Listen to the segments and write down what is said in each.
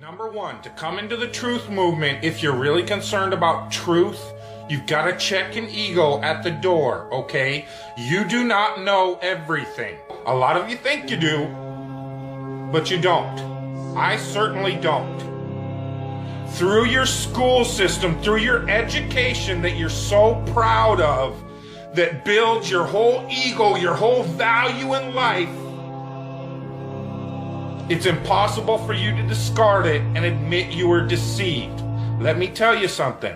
Number one, to come into the truth movement, if you're really concerned about truth, you've got to check an ego at the door, okay? You do not know everything. A lot of you think you do, but you don't. I certainly don't. Through your school system, through your education that you're so proud of, that builds your whole ego, your whole value in life, it's impossible for you to discard it and admit you were deceived. Let me tell you something.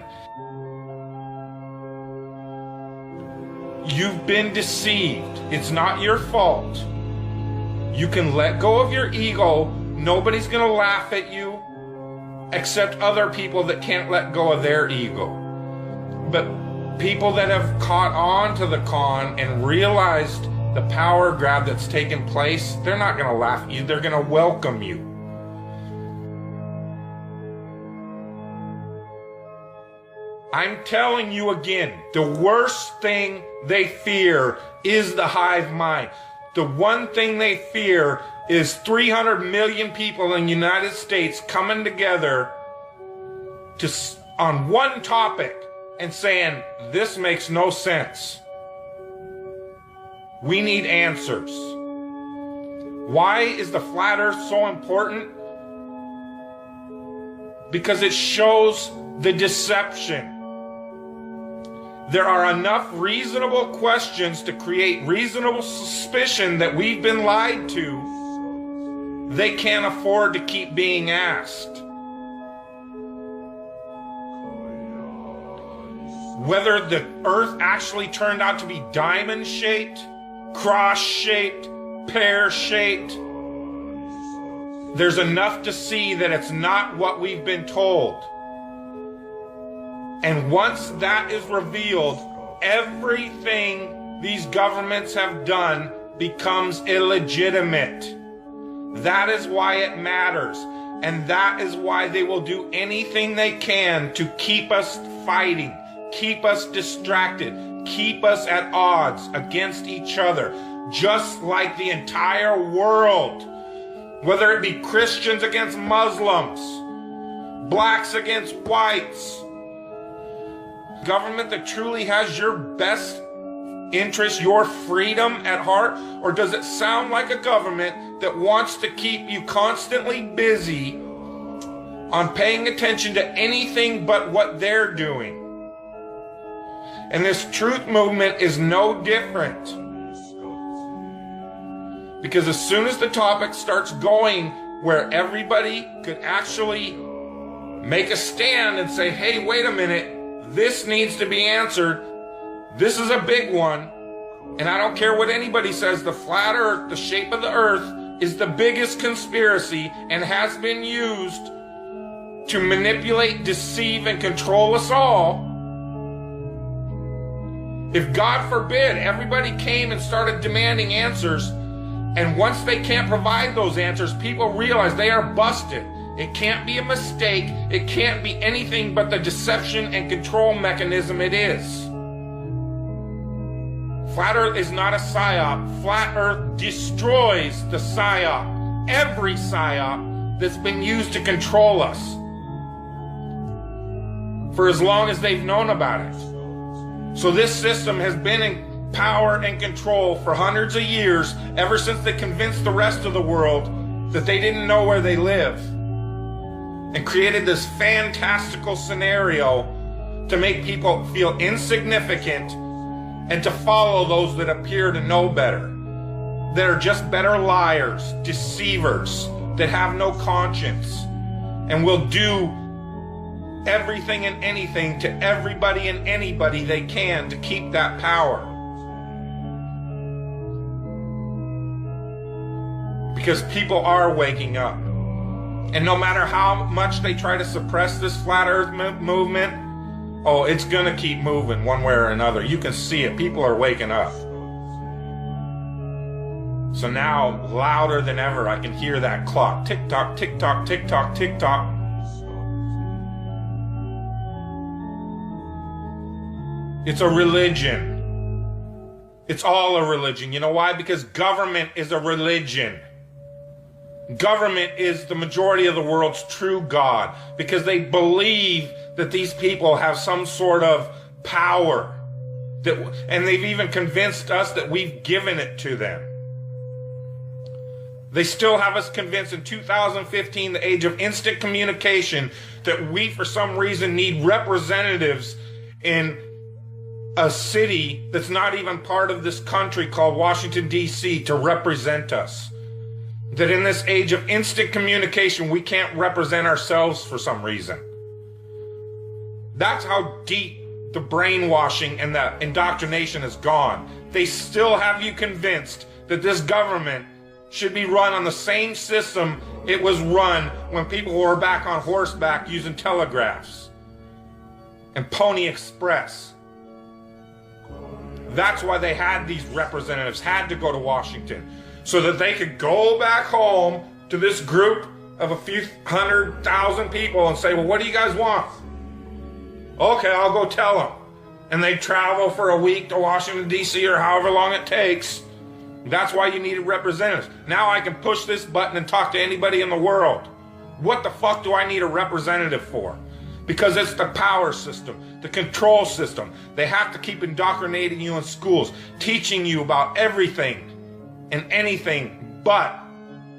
You've been deceived. It's not your fault. You can let go of your ego. Nobody's going to laugh at you except other people that can't let go of their ego. But people that have caught on to the con and realized the power grab that's taken place, they're not going to laugh at you. They're going to welcome you. I'm telling you again, the worst thing they fear is the hive mind. The one thing they fear is 300 million people in the United States coming together on one topic and saying, this makes no sense. We need answers. Why is the flat earth so important? Because it shows the deception. There are enough reasonable questions to create reasonable suspicion that we've been lied to. They can't afford to keep being asked. Whether the earth actually turned out to be diamond-shaped, cross-shaped, pear-shaped, there's enough to see that it's not what we've been told. And once that is revealed, everything these governments have done becomes illegitimate. That is why it matters. And that is why they will do anything they can to keep us fighting, keep us distracted, keep us at odds against each other, just like the entire world, whether it be Christians against Muslims, blacks against whites. Government that truly has your best interest, your freedom at heart? Or does it sound like a government that wants to keep you constantly busy on paying attention to anything but what they're doing? And this truth movement is no different. Because as soon as the topic starts going where everybody could actually make a stand and say, hey, wait a minute, this needs to be answered. This is a big one. And I don't care what anybody says, the flat earth, the shape of the earth, is the biggest conspiracy and has been used to manipulate, deceive, and control us all. If, God forbid, everybody came and started demanding answers, and once they can't provide those answers, people realize they are busted. It can't be a mistake. It can't be anything but the deception and control mechanism it is. Flat Earth is not a psyop. Flat Earth destroys the psyop. Every psyop that's been used to control us for as long as they've known about it. So this system has been in power and control for hundreds of years, ever since they convinced the rest of the world that they didn't know where they live, and created this fantastical scenario to make people feel insignificant and to follow those that appear to know better, that are just better liars, deceivers, that have no conscience, and will do everything and anything to everybody and anybody they can to keep that power. Because people are waking up. And no matter how much they try to suppress this flat earth movement, oh, it's going to keep moving one way or another. You can see it. People are waking up. So now, louder than ever, I can hear that clock. Tick-tock, tick-tock, tick-tock, tick-tock. It's a religion. It's all a religion. You know why? Because government is a religion. government is the majority of the world's true God, because they believe that these people have some sort of power, and they've even convinced us that we've given it to them. They still have us convinced in 2015, the age of instant communication, that we for some reason need representatives in a city that's not even part of this country called Washington, D.C. to represent us. That in this age of instant communication, we can't represent ourselves for some reason. That's how deep the brainwashing and the indoctrination has gone. They still have you convinced that this government should be run on the same system it was run when people were back on horseback using telegraphs and Pony Express. That's why they had these representatives, had to go to Washington, so that they could go back home to this group of a few 100,000 people and say, well, what do you guys want? Okay, I'll go tell them. And they travel for a week to Washington, D.C. or however long it takes. That's why you needed representatives. Now I can push this button and talk to anybody in the world. What the fuck do I need a representative for? Because it's the power system, the control system. They have to keep indoctrinating you in schools, teaching you about everything and anything but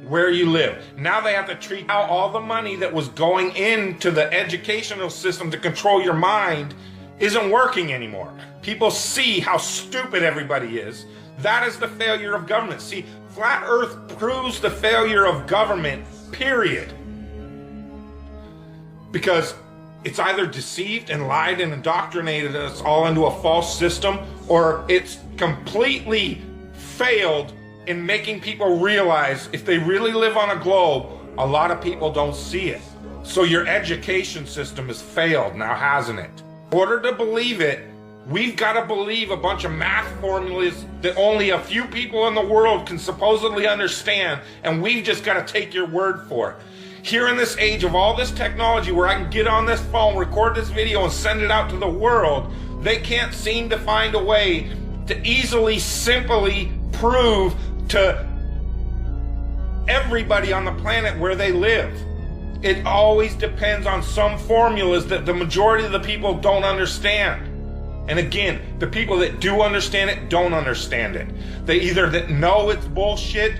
where you live. Now they have to treat out all the money that was going into the educational system to control your mind isn't working anymore. People see how stupid everybody is. That is the failure of government. See, Flat Earth proves the failure of government, period. Because it's either deceived and lied and indoctrinated us all into a false system, or it's completely failed in making people realize if they really live on a globe, a lot of people don't see it. So your education system has failed now, hasn't it? In order to believe it, we've got to believe a bunch of math formulas that only a few people in the world can supposedly understand, and we've just got to take your word for it. Here in this age of all this technology where I can get on this phone, record this video, and send it out to the world, they can't seem to find a way to easily, simply prove to everybody on the planet where they live. It always depends on some formulas that the majority of the people don't understand. And again, the people that do understand it don't understand it. They either that know it's bullshit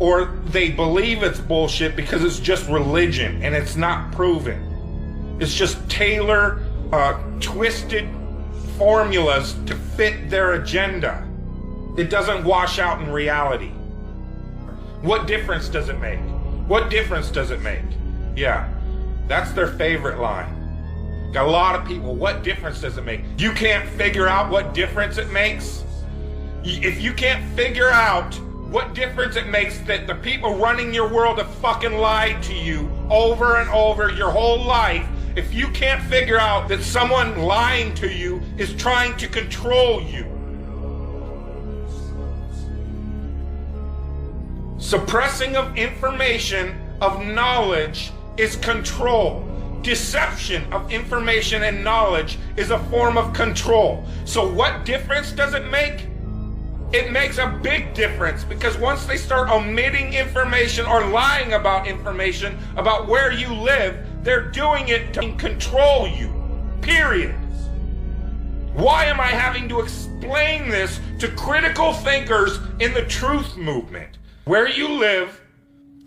or they believe it's bullshit because it's just religion and it's not proven. It's just twisted formulas to fit their agenda. It doesn't wash out in reality. What difference does it make? What difference does it make? Yeah, that's their favorite line. Got a lot of people, what difference does it make? You can't figure out what difference it makes? If you can't figure out what difference it makes that the people running your world have fucking lied to you over and over your whole life, if you can't figure out that someone lying to you is trying to control you, suppressing of information, of knowledge, is control. Deception of information and knowledge is a form of control. So what difference does it make? It makes a big difference, because once they start omitting information or lying about information about where you live, they're doing it to control you, period. Why am I having to explain this to critical thinkers in the truth movement? Where you live,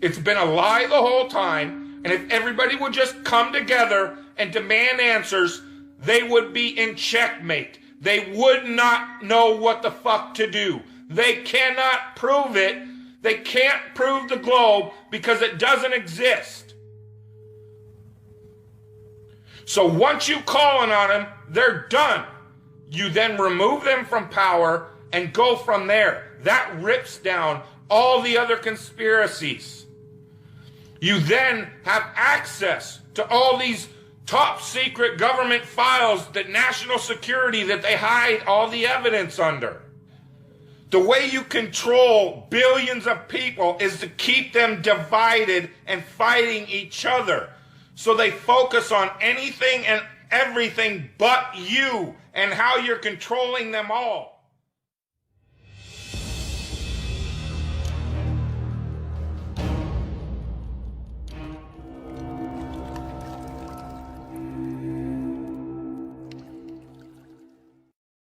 it's been a lie the whole time. And if everybody would just come together and demand answers, they would be in checkmate. They would not know what the fuck to do. They cannot prove it. They can't prove the globe because it doesn't exist. So once you call on them, they're done. You then remove them from power and go from there. That rips down all the other conspiracies. You then have access to all these top secret government files, that national security that they hide all the evidence under. The way you control billions of people is to keep them divided and fighting each other. So they focus on anything and everything but you and how you're controlling them all.